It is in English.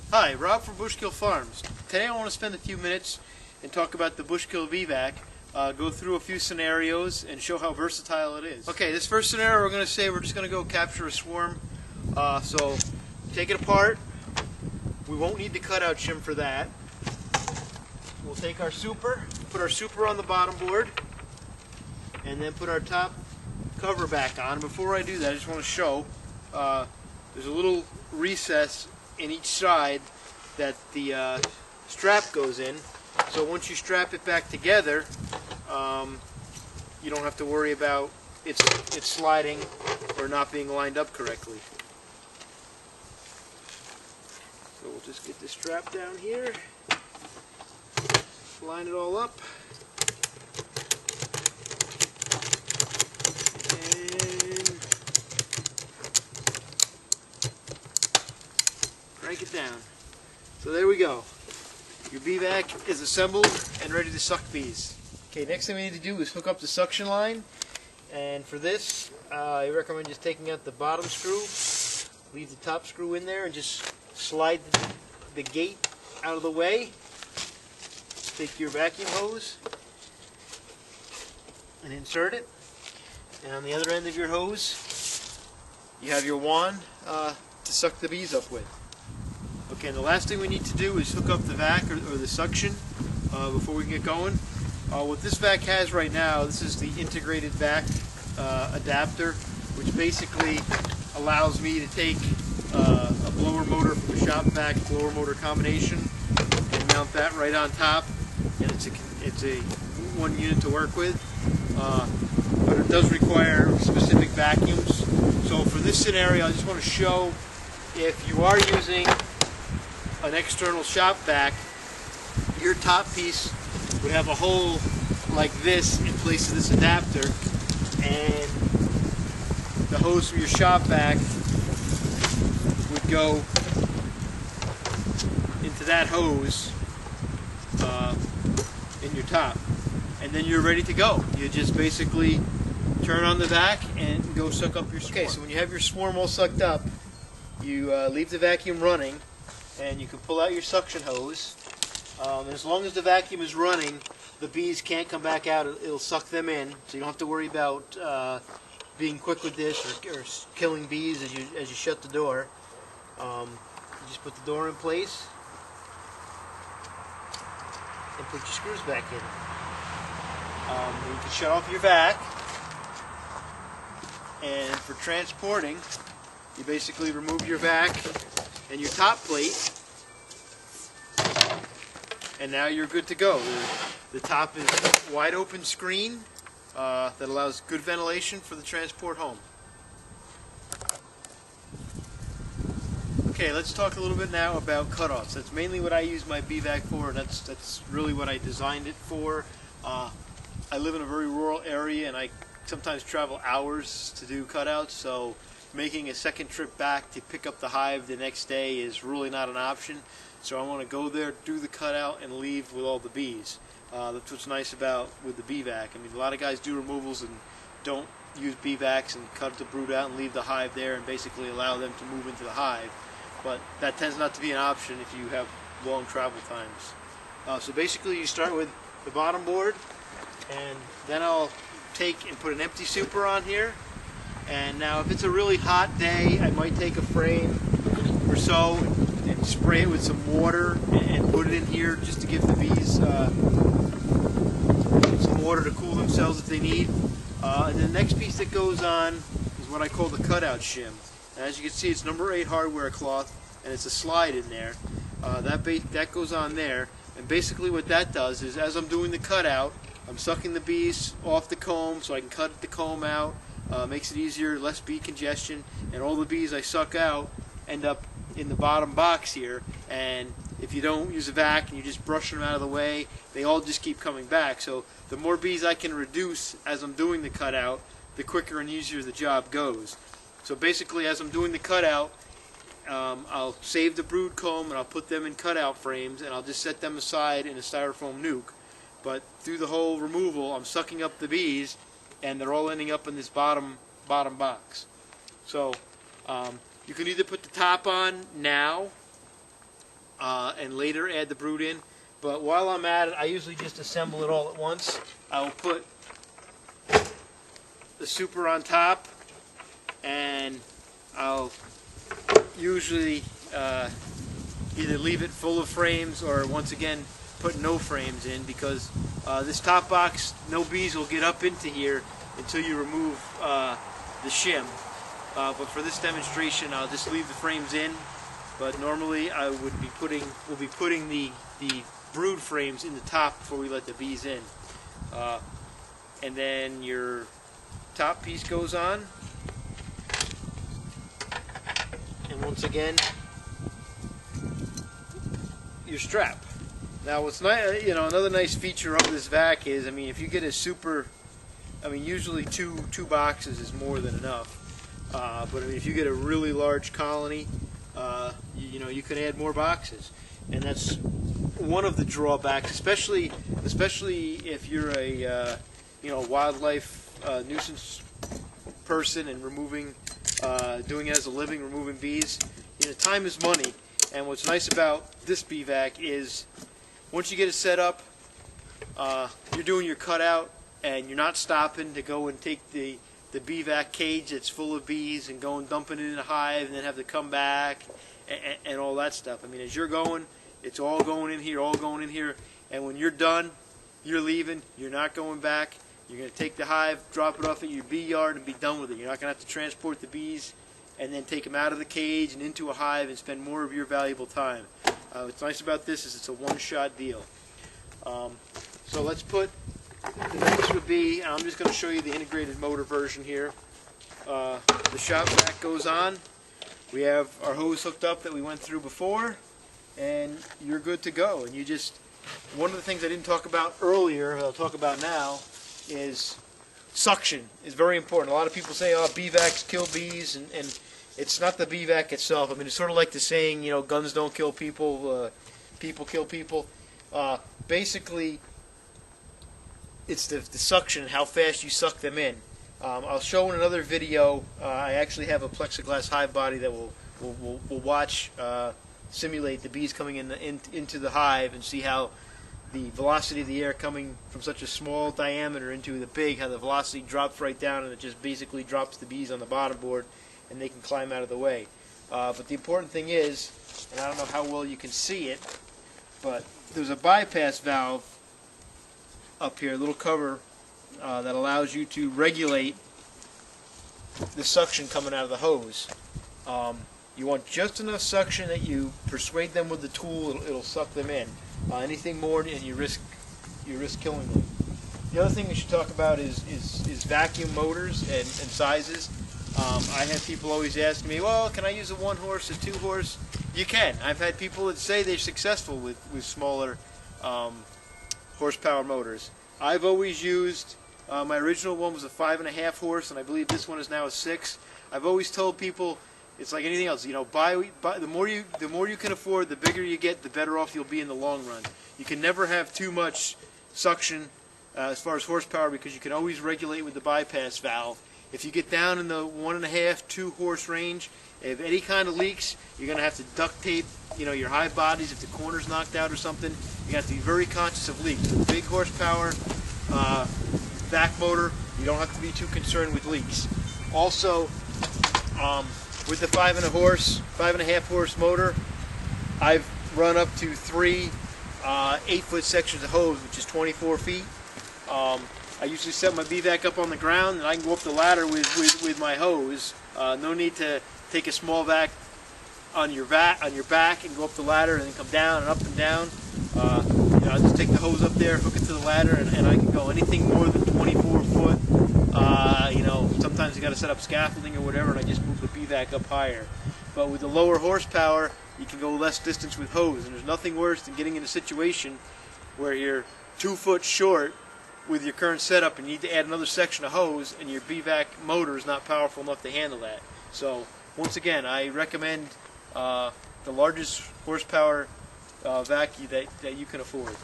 Hi, Rob from Bushkill Farms. Today I want to spend a few minutes and talk about the Bushkill Bee Vac, go through a few scenarios and show how versatile it is. Okay, this first scenario we're going to say we're just going to go capture a swarm. So take it apart. We won't need the cutout shim for that. We'll take our super, put our super on the bottom board, and then put our top cover back on. Before I do that, I just want to show there's a little recess in each side that the strap goes in. So once you strap it back together, you don't have to worry about it sliding or not being lined up correctly. So we'll just get this strap down here, line it all up, and crank it down. So there we go. Your bee vac is assembled and ready to suck bees. Okay, next thing we need to do is hook up the suction line. And for this, I recommend just taking out the bottom screw, leave the top screw in there, and just slide the gate out of the way. Take your vacuum hose and insert it. And on the other end of your hose, you have your wand to suck the bees up with. Okay, and the last thing we need to do is hook up the vac or the suction before we can get going. What this vac has right now, this is the integrated vac adapter, which basically allows me to take a blower motor from a shop vac blower motor combination and mount that right on top, and it's a one unit to work with, but it does require specific vacuums. So for this scenario, I just want to show if you are using an external shop vac, your top piece would have a hole like this in place of this adapter, and the hose from your shop vac would go into that hose in your top, and then you're ready to go. You just basically turn on the vac and go suck up your swarm. Okay, so when you have your swarm all sucked up, you leave the vacuum running, and you can pull out your suction hose. As long as the vacuum is running, the bees can't come back out. It'll suck them in, so you don't have to worry about being quick with this or killing bees as you shut the door. You just put the door in place and put your screws back in. You can shut off your vac, and for transporting, you basically remove your vac and your top plate, and now you're good to go. The top is wide open screen that allows good ventilation for the transport home. Okay, let's talk a little bit now about cutoffs. That's mainly what I use my bee vac for, and that's really what I designed it for. I live in a very rural area, and I sometimes travel hours to do cutouts, so making a second trip back to pick up the hive the next day is really not an option. So I want to go there, do the cutout, and leave with all the bees. That's what's nice about with the bee vac. I mean, a lot of guys do removals and don't use bee vacs and cut the brood out and leave the hive there and basically allow them to move into the hive. But that tends not to be an option if you have long travel times. So basically you start with the bottom board, and then I'll take and put an empty super on here. And now if it's a really hot day, I might take a frame or so and spray it with some water and put it in here just to give the bees some water to cool themselves if they need. And the next piece that goes on is what I call the cutout shim. And as you can see, it's number 8 hardware cloth, and it's a slide in there. That goes on there, and basically what that does is, as I'm doing the cutout, I'm sucking the bees off the comb so I can cut the comb out. Makes it easier, less bee congestion, and all the bees I suck out end up in the bottom box here, and if you don't use a vac and you just brush them out of the way, they all just keep coming back. So the more bees I can reduce as I'm doing the cutout, the quicker and easier the job goes. So basically, as I'm doing the cutout, I'll save the brood comb and I'll put them in cutout frames, and I'll just set them aside in a styrofoam nuke. But through the whole removal, I'm sucking up the bees, and they're all ending up in this bottom box. So you can either put the top on now, and later add the brood in. But while I'm at it, I usually just assemble it all at once. I will put the super on top, and I'll usually either leave it full of frames or once again put no frames in, because this top box, no bees will get up into here until you remove the shim. But for this demonstration, I'll just leave the frames in. But normally I we'll be putting the brood frames in the top before we let the bees in. And then your top piece goes on, and once again your strap. Now what's nice, another nice feature of this vac is, if you get a super, usually two boxes is more than enough. But if you get a really large colony, you can add more boxes, and that's one of the drawbacks, especially if you're a wildlife nuisance person and doing it as a living, removing bees. Time is money, and what's nice about this bee vac is once you get it set up, you're doing your cutout, and you're not stopping to go and take the bee vac cage that's full of bees and go and dumping it in a hive and then have to come back and all that stuff. As you're going, it's all going in here, and when you're done, you're leaving, you're not going back. You're going to take the hive, drop it off at your bee yard, and be done with it. You're not going to have to transport the bees and then take them out of the cage and into a hive and spend more of your valuable time. What's nice about this is it's a one-shot deal. So let's put the next would be, and I'm just going to show you the integrated motor version here. The shop vac goes on. We have our hose hooked up that we went through before, and you're good to go. And one of the things I didn't talk about earlier, that I'll talk about now, is suction is very important. A lot of people say, oh, bee vacs kill bees, and it's not the bee vac itself. It's sort of like the saying, guns don't kill people, people kill people. Basically, it's the suction, how fast you suck them in. I'll show in another video. I actually have a plexiglass hive body that will watch simulate the bees coming into the hive and see how the velocity of the air coming from such a small diameter into the big, how the velocity drops right down, and it just basically drops the bees on the bottom board and they can climb out of the way. But the important thing is, and I don't know how well you can see it, but there's a bypass valve up here, a little cover that allows you to regulate the suction coming out of the hose. You want just enough suction that you persuade them with the tool, it'll suck them in. Anything more, and you risk killing them. The other thing we should talk about is vacuum motors and sizes. I have people always ask me, well, can I use a 1-horse, a 2-horse? You can. I've had people that say they're successful with smaller horsepower motors. I've always used, my original one was a 5.5 horse, and I believe this one is now a 6. I've always told people, it's like anything else, the more you can afford, the bigger you get, the better off you'll be in the long run. You can never have too much suction as far as horsepower, because you can always regulate with the bypass valve. If you get down in the 1.5, 2 horse range, if any kind of leaks, you're going to have to duct tape, your hive bodies if the corner's knocked out or something. You have to be very conscious of leaks. With big horsepower vac motor, you don't have to be too concerned with leaks. Also, with the 5.5 horse motor, I've run up to 3 8-foot sections of hose, which is 24 feet. I usually set my bee vac up on the ground, and I can go up the ladder with my hose. No need to take a small vac on your back and go up the ladder and then come down and up and down. I just take the hose up there, hook it to the ladder, and I can go anything more than 24 foot. Sometimes you got to set up scaffolding or whatever, and I just move the bee vac up higher. But with the lower horsepower, you can go less distance with hose, and there's nothing worse than getting in a situation where you're 2 foot short with your current setup and you need to add another section of hose, and your bee vac motor is not powerful enough to handle that. So once again, I recommend the largest horsepower vac that you can afford.